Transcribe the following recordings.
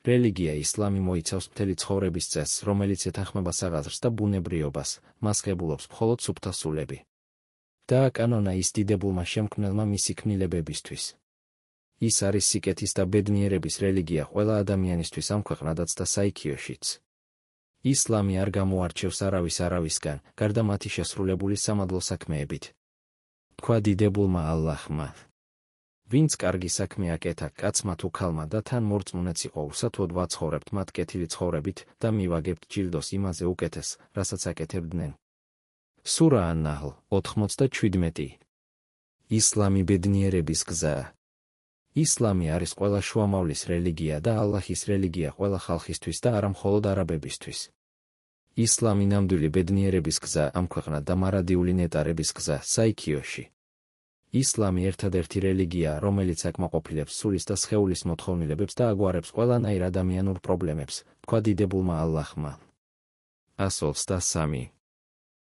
რელიგია ისლამი მოიცავს მთელი ცხოვრების წესს, რომელიც ეთანხმება საღაზრს და ბუნებრიობას, მას ღებულობს მხოლოდ სუფთა სულები. დააკანონა ის დიდებულმა შემქმნელმა მისი ქმნილებებისთვის. ის არის სიკეთის და ბედნიერების რელიგია ყველა ადამიანისთვის ამ ქვეყნადაც და საიქიოშიც. ისლამი არ გამოარჩევს არავისგან, გარდა მათი შესრულებული სამადლო საქმეებით. თქვა დიდებულმა ალლაჰმა: ვინც კარგი საქმე აკეთა კაცმა თუ ქალმა და თან მორწმუნეც იყო, უსათოდ ვაცხოვრებთ მათ კეთილი ცხოვრებით და მივაგებთ ჯილდოს იმაზე უკეთეს, რასაც აკეთებდნენ. სურა ან-ნაჰლ 97. ისლამი ბედნიერების გზაა. ისლამი არის ყველა შუამავლის რელიგია და ალლაჰის რელიგია ყველა ხალხისთვის და არა მხოლოდ არაბებისთვის. ისლამი ნამდვილი ბედნიერების გზა ამ ქვეყნად და მარადიული ნეტარების გზა საიქიოში. ისლამი ერთადერთი რელიგიაა, რომელიც აკმაყოფილებს სულის და სხეულის მოთხოვნილებებს და აგვარებს ყველანაირ ადამიანურ პრობლემებს, თქვა დიდებულმა ალლაჰმა. 123.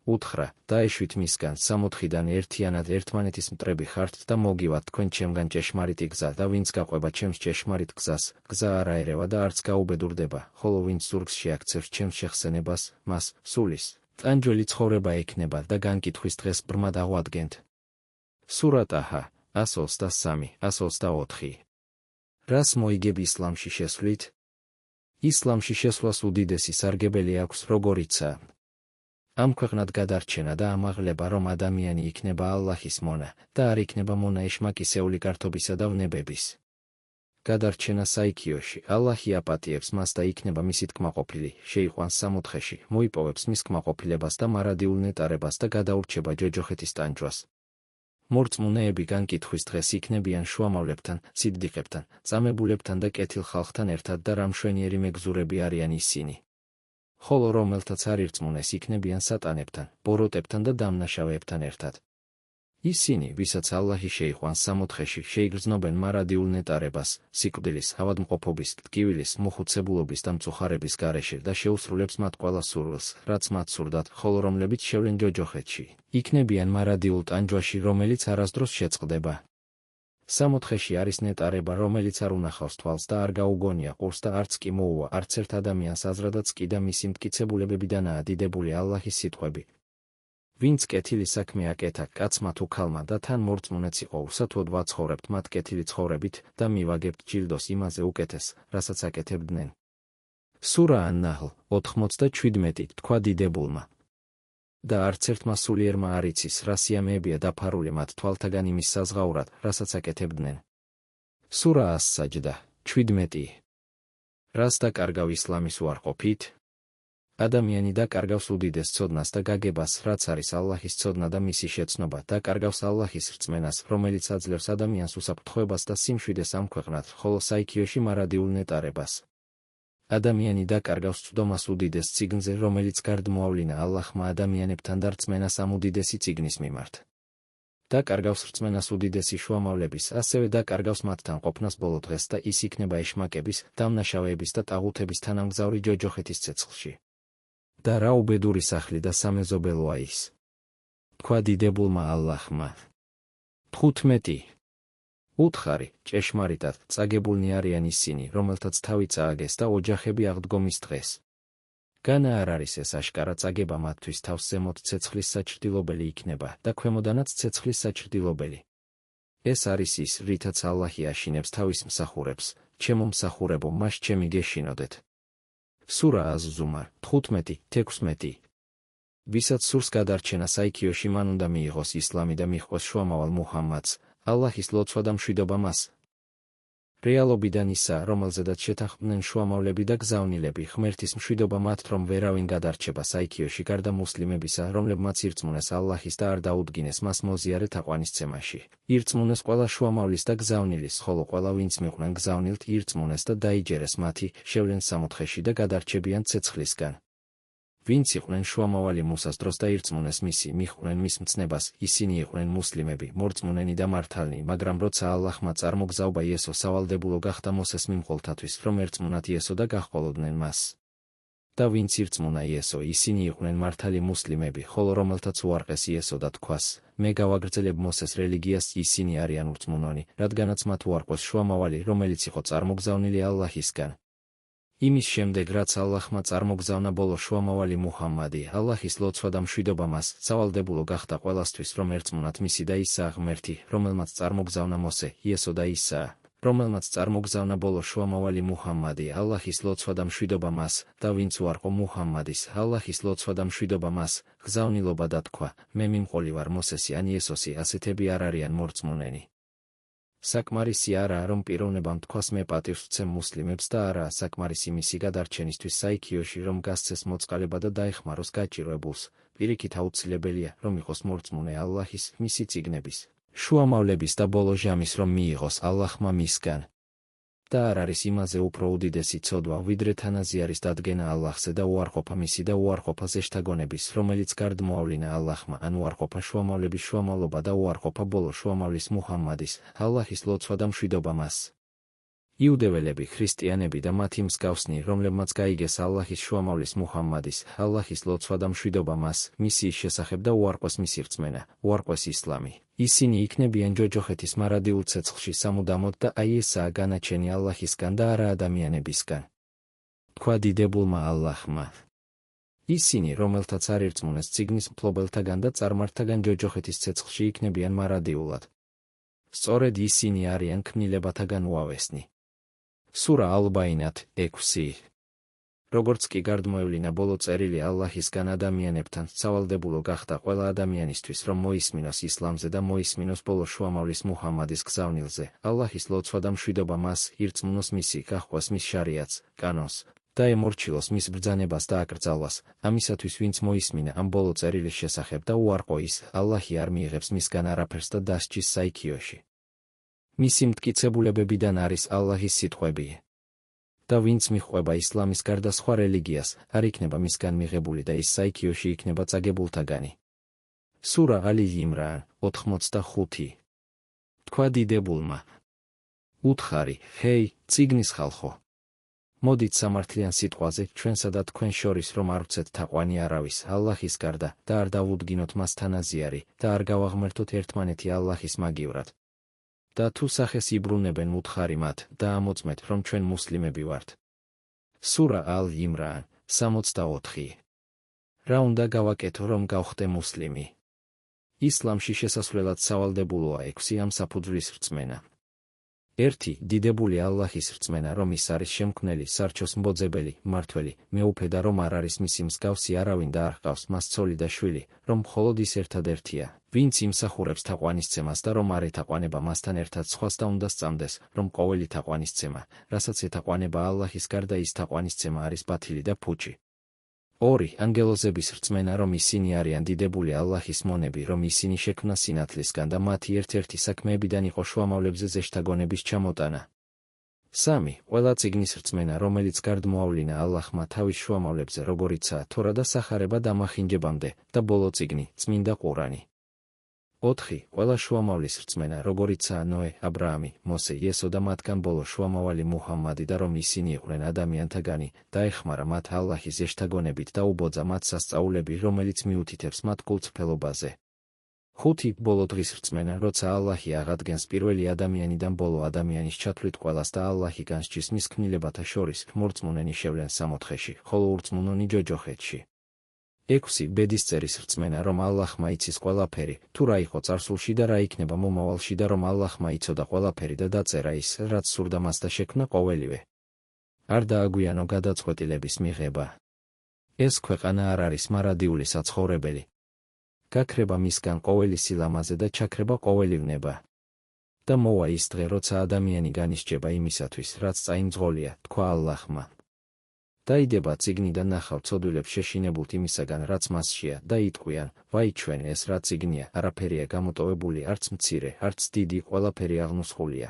უთხრა, დაეშვით მისგან 60-დან ერთიანად ერთმანეთის მტრები ხართ და მოგივათ თქვენ ჩემგან ჭეშმარიტი გზა და ვინც გაყვება ჩემს ჭეშმარიტ გზას, გზა არ აერევა და არც გაუბედურდება, ხოლო ვინც ზურგს შეაქცევს ჩემს შეხსენებას, მას, სულის, ტანჯველი ცხოვრება ექნება და განკითხვის დღეს ბრმად აღვადგენთ. სურა ტაჰა 123-124. რას მოიგებ ისლამში შესვლით? ისლამში შესვლას უდიდესი სარგებელი აქვს, როგორიცაა ამ ქვეყნად გადარჩენა და ამაღლება, რომ ადამიანი იქნება ალლაჰის მონა და არ იქნება მონა ეშმაკისეული გართობისა და ვნებების. გადარჩენა საიქიოში, ალლაჰი აპატიებს მას და იქნება მისით კმაყოფილი, შეიყვანს სამოთხეში, მოიპოვებს მის კმაყოფილებას და მარადიულ ნეტარებას და გადაურჩება ჯოჯოხეთის ტანჯვას. მორწმუნეები განკითხვის დღეს იქნებიან შუამავლებთან, სიდდიყებთან, წამებულებთან და კეთილ ხალხთან ერთად და რა მშვენიერი მეგზურები არიან ისინი. ხოლო რომელთაც არ ირწმუნეს იქნებიან სატანებთან, ბოროტებთან და დამნაშავეებთან ერთად. ისინი, ვისაც ალლაჰი შეიყვანს სამოთხეში, შეიგრძნობენ მარადიულ ნეტარებას, სიკვდილის, ავადმყოფობის, ტკივილის, მოხუცებულობის და მწუხარების გარეშე და შეუსრულებს მათ ყველა სურვილს, რაც მათ სურდათ, ხოლო რომლებიც შევლენ ჯოჯოხეთში, იქნებიან მარადიულ ტანჯვაში, რომელიც არასდროს შეწყდება. სამოთხეში არის ნეტარება, რომელიც არ უნახავს თვალს და არ გაუგონია ყურს და არც კი მოუვა არც ერთ ადამიანს აზრადაც კი და მისი მტკიცებულებებიდანაა დიდებული ალლაჰის სიტყვები. ვინც კეთილი საქმე აკეთა კაცმა თუ ქალმა და თან მორწმუნეც იყო, უსათოდ ვაცხოვრებთ მათ კეთილი ცხოვრებით და მივაგებთ ჯილდოს იმაზე უკეთეს, რასაც აკეთებდნენ. სურა ან-ნაჰლ 97. თქვა დიდებულმა: და არც ერთმა სულიერმა არ იცის, რა სიამეებია დაფარული მათ თვალთაგან იმის საზღაურად, რასაც აკეთებდნენ. სურა ას-საჯდა 17. რას დაკარგავ ისლამის უარყოფით? ადამიანი დაკარგავს უდიდეს ცოდნას და გაგებას, რაც არის ალლაჰის ცოდნა და მისი შეცნობა, დაკარგავს ალლაჰის რწმენას, რომელიც აძლევს ადამიანს უსაფრთხოებას და სიმშვიდეს ამ ქვეყნად, ხოლო საიქიოში მარადიულ ნეტარებას. ადამიანი დაკარგავს ცუდომას უდიდეს წიგნზე, რომელიც გარდმოავლინა ალლაჰმა ადამიანებთან და რწმენას ამ უდიდესი წიგნის მიმართ. დაკარგავს რწმენას უდიდესი შუამავლების, ასევე დაკარგავს მათთან ყოფნას ბოლო დღეს და ის იქნება ეშმაკების, დამნაშავეების და ტაღუთების თანამგზავრი ჯოჯოხეთის ცეცხლში. და რა უბედური სახლი და სამეზობელოა ის. თქვა დიდებულმა ალლაჰმა. 15. უთხარი, ჭეშმარიტად, წაგებულნი არიან ისინი, რომელთაც თავი წააგეს და ოჯახები აღდგომის დღეს. განა არ არის ეს აშკარა წაგება მათთვის, თავს ზემოთ ცეცხლის საჩრდილობელი იქნება და ქვემოდანაც ცეცხლის საჩრდილობელი. ეს არის ის, რითაც ალლაჰი აშინებს თავის მსახურებს, ჩემო მსახურებო, მას ჩემი გეშინოდეთ. სურა az-ზუმარ 15-16. ვისაც სურს გადარჩენა საიქიოში, მან უნდა მიიღოს ისლამი და მიჰყოს შუამავალ მუჰამმადს, ალლაჰის ლოცვა და მშვიდობა მას. რეალობიდან ისა, რომელზედაც შეთანხმდნენ შუამავლები და გზავნილები, ღმერთის მშვიდობა მათ, რომ ვერავინ გადარჩება საიქიოში გარდა მუსლიმებისა, რომლებმაც ირწმუნეს ალლაჰის და არ დაუდგინეს მას მოზიარე თაყვანისცემაში. ირწმუნეს ყველა შუამავლის და გზავნილის, ხოლო ყველა ვინც მიყვნენ გზავნილთ, ირწმუნეს და დაიჯერეს მათი, შევლენ სამოთხეში და გადარჩებიან ცეცხლისგან. ვინც იყვნენ შუამავალი მუსას დროს და ირწმუნეს მისი, მიჰყვნენ მის მცნებას, ისინი იყვნენ მუსლიმები, მორწმუნენი და მართალნი, მაგრამ როცა ალლაჰმა წარმოგზაობა იესო სავალდებულო გახდა მოსეს მიმყოლთათვის, რომ ერწმუნათ იესო და გაჰყოლოდნენ მას. და ვინც ირწმუნა იესო, ისინი იყვნენ მართალი მუსლიმები, ხოლო რომელთაც უარყეს იესო და თქვას, მე გავაგრძელებ მოსეს რელიგიას, ისინი არიან ურწმუნონი, რადგანაც მათ უარყვეს შუამავალი, რომელიც იყო წარმოგზავნილი ალლაჰისგან. იმის შემდეგ, რაც ალლაჰმა წარმოგზავნა ბოლო შუამავალი მუჰამმადი, ალლაჰის ლოცვა და მშვიდობა მას, სავალდებულო გახდა ყველასთვის, რომ ერწმუნათ მისი და ისაა ღმერთი, რომელმაც წარმოგზავნა მოსე, იესო და ისაა, რომელმაც წარმოგზავნა ბოლო შუამავალი მუჰამმადი, ალლაჰის ლოცვა და მშვიდობა მას, და ვინც უარყო მუჰამმადის, ალლაჰის ლოცვა და მშვიდობა მას, გზავნილობა და თქვა, მე მიმყოლი ვარ მოსესი ან იესოსი, ასეთები არ არიან მორწმუნენი. საკმარისი არაა, რომ პიროვნებამ თქვას მე პატივს ვცემ მუსლიმებს და არაა საკმარისი მისი გადარჩენისთვის საიქიოში, რომ გასცეს მოწყალება და დაეხმაროს გაჭირვებულს, პირიქით აუცილებელია, რომ იყოს მორწმუნე ალლაჰის, მისი წიგნების, შუამავლების და ბოლო ჟამის, რომ მიიღოს ალლაჰმა მისგან. და არ არის იმაზე უფრო უდიდესი ცოდვა, ვიდრე თანაზიარის დადგენა ალლაჰზე და უარყოფა მისი და უარყოფა ზეშთაგონების, რომელიც გარდმოავლინა ალლაჰმა, ან უარყოფა შუამავლების შუამავლობა და უარყოფა ბოლო შუამავლის მუჰამმადის, ალლაჰის ლოცვა და მშვიდობა მას. იუდეველები, ქრისტიანები და მათი მსგავსნი, რომლებმაც გაიგეს ალლაჰის შუამავლის მუჰამმადის, ალლაჰის ლოცვა და მშვიდობა მას, მისიის შესახებ და უარყვეს მისი რწმენა, უარყვეს ისლამი. ისინი იქნებიან ჯოჯოხეთის მარადიულ ცეცხლში სამუდამოდ და აი ესაა განაჩენი ალლაჰისგან და არა ადამიანებისგან. თქვა დიდებულმა ალლაჰმა. ისინი, რომელთაც არ ირწმუნეს წიგნის მფლობელთაგან და წარმართაგან ჯოჯოხეთის ცეცხლში იქნებიან მარადიულად. სწორედ ისინი არიან ქმნილებათაგან უავესნი. სურა ალ-ბაინათ 6. როგორც კი გარდმოევლინა ბოლო წერილი ალლაჰისგან ადამიანებთან, სავალდებულო გახდა ყველა ადამიანისთვის, რომ მოისმინოს ისლამზე და მოისმინოს ბოლო შუამავლის მუჰამმადის გზავნილზე, ალლაჰის ლოცვა და მშვიდობა მას, ირწმუნოს მისი, გაჰყვას მის შარიათს, კანონს, და ემორჩილოს მის ბრძანებას და აკრძალვას, ამისათვის ვინც მოისმინა ამ ბოლო წერილის შესახებ და უარყო ის, ალლაჰი არ მიიღებს მისგან არაფერს და დასჯის საიქიოში. მისი მტკიცებულებებიდან არის ალლაჰის სიტყვები. და ვინც მიჰყვება ისლამის გარდა სხვა რელიგიას, არ იქნება მისგან მიღებული და ის საიქიოში იქნება წაგებულთაგანი. სურა ალი იმრან 85. თქვა დიდებულმა. უთხარი, ჰეი, წიგნის ხალხო. მოდით სამართლიან სიტყვაზე, ჩვენსა და თქვენ შორის, რომ არ ვცეთ თაყვანი არავის, ალლაჰის გარდა, და არ დავუდგინოთ მას თანაზიარი, და არ გავაღმერთოთ ერთმანეთი ალლაჰის მაგივრად. და თუ სახეს იბრუნებენ უთხარი მათ, და ამოწმეთ, რომ ჩვენ მუსლიმები ვართ. სურა ალ-იმრან 64. რა უნდა გავაკეთო, რომ გავხდე მუსლიმი? ისლამში შესასვლელად სავალდებულოა 6 ამ საფუძვლის რწმენა. 1. დიდებული ალლაჰის რწმენა, რომ ის არის შემქმნელი, სარჩოს მბოძებელი, მმართველი, მეუფე და რომ არ არის მისი მსგავსი არავინ და არ ჰყავს მას ცოლი და შვილი, რომ მხოლოდ ის ერთადერთია, ვინც იმსახურებს თაყვანისცემას და რომ არ ეთაყვანება მასთან ერთად სხვას და უნდა სწამდეს, რომ ყოველი თაყვანისცემა, რასაც ეთაყვანება ალლაჰის გარდა ის თაყვანისცემა არის ბათილი და ფუჭი. 2. ანგელოზების რწმენა, რომ ისინი არიან დიდებული ალლაჰის მონები, რომ ისინი შექმნა სინათლისგან და მათი ერთ-ერთი საქმეებიდან იყო შუამავლებზე ზეშთაგონების ჩამოტანა. 3. ყველა წიგნის რწმენა, რომელიც გარდმოავლინა ალლაჰმა თავის შუამავლებზე, როგორიცაა თორა და სახარება დამახინჯებამდე, და ბოლო წიგნი, წმინდა ყურანი. 4. ყველა შუამავლის რწმენა, როგორიცაა ნოე, აბრაამი, მოსე, იესო და მათგან ბოლო შუამავალი მუჰამმადი და რომ ისინი იყვნენ ადამიანთაგანი, დაეხმარა მათ ალლაჰის ზეშთაგონებით და უბოძა მათ სასწაულები, რომელიც მიუთითებს მათ კულწრფელობაზე. 5. ბოლო დღის რწმენა, როცა ალლაჰი აღადგენს პირველი ადამიანიდან ბოლო ადამიანის ჩათვლით ყველას და ალლაჰი განსჯის მის ქმნილებათა შორის, მორწმუნენი შევლენ სამოთხეში, ხოლო ურწმუნონი ჯოჯოხეთში. 6. ბედისწერის რწმენა, რომ ალლაჰმა იცის ყველაფერი, თუ რა იყო წარსულში და რა იქნება მომავალში და რომ ალლაჰმა იცოდა ყველაფერი და დაწერა ის, რაც სურდა მას და შექმნა ყოველივე. არ დააგვიანო გადაწყვეტილების მიღება. ეს ქვეყანა არ არის მარადიული საცხოვრებელი. გაქრება მისგან ყოველი სილამაზე და ჩაქრება ყოველი ვნება. და მოვა ის დღე, როცა ადამიანი განისჯება იმისათვის, რაც წაიმძღოლია, თქვა ალლაჰმა. დაიდება წიგნი და ნახავ ცოდვილებს შეშინებულთ იმისაგან, რაც მასშია, და იტყვიან, ვაი ჩვენ, ეს რა წიგნია, არაფერია გამოტოვებული, არც მცირე, არც დიდი, ყველაფერი აღნუსხულია.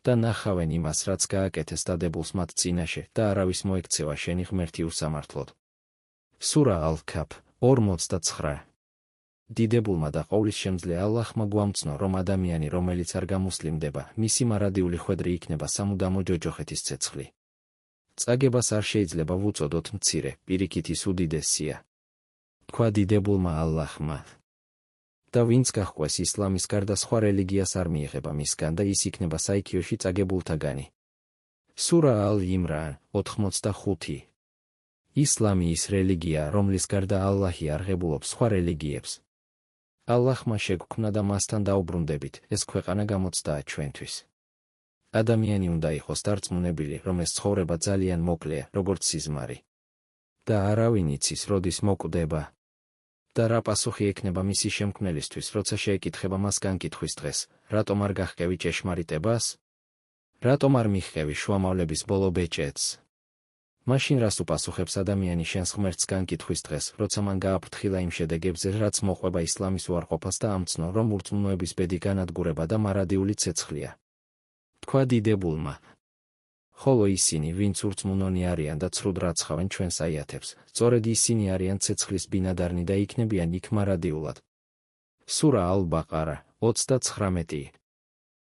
და ნახავენ იმას, რაც გააკეთეს დადებულს მათ წინაშე, და არავის მოექცევა შენი ღმერთი უსამართლოდ. სურა ალ-ქაფ 49. დიდებულმა და ყოვლისშემძლე ალლაჰმა გვამცნო, რომ ადამიანი, რომელიც არ გამუსლიმდება, მისი მარადიული ხვედრი იქნება სამუდამო ჯოჯოხეთის ცეცხლი. წაგებას არ შეიძლება ვუწოდოთ მცირე, პირიქით ის უდიდესია. თქვა დიდებულმა ალლაჰმა. და ვინც გაჰყვეს ისლამის გარდა სხვა რელიგიას არ მიიღება მისგან და ის იქნება საიქიოში წაგებულთაგანი. სურა ალ-იმრან 85. ისლამი ის რელიგია, რომლის გარდა ალლაჰი არ ღებულობს სხვა რელიგიებს. ალლაჰმა შეგვქმნა და მასთან დაუბრუნდებით, ეს ქვეყანა გამოცდაა ჩვენთვის. ადამიანი უნდა იყოს დარწმუნებული, რომ ეს ცხოვრება ძალიან მოკლეა, როგორც სიზმარი. და არავინ იცის, როდის მოკვდება. და რა პასუხი ექნება მისი შემქმნელისთვის, როცა შეეკითხება მას განკითხვის დღეს, რატომ არ გახკევი ჭეშმარიტებას? რატომ არ მიჰყევი შუამავლების ბოლო ბეჭედს? მაშინ რას უპასუხებს ადამიანი შენს ღმერთს განკითხვის დღეს, როცა მან გააფრთხილა იმ შედეგებზე, რაც მოყვება ისლამის უარყოფას და ამცნო, რომ ურწმუნოების ბედი განადგურება და მარადიული ცეცხლია. თქვა დიდებულმა. ხოლო ისინი, ვინც ურწმუნონი არიან და ცრუდ რაცხავენ ჩვენს აიათებს, სწორედ ისინი არიან ცეცხლის ბინადარნი და იქნებიან იქ მარადიულად. სურა ალ-ბაყარა 39.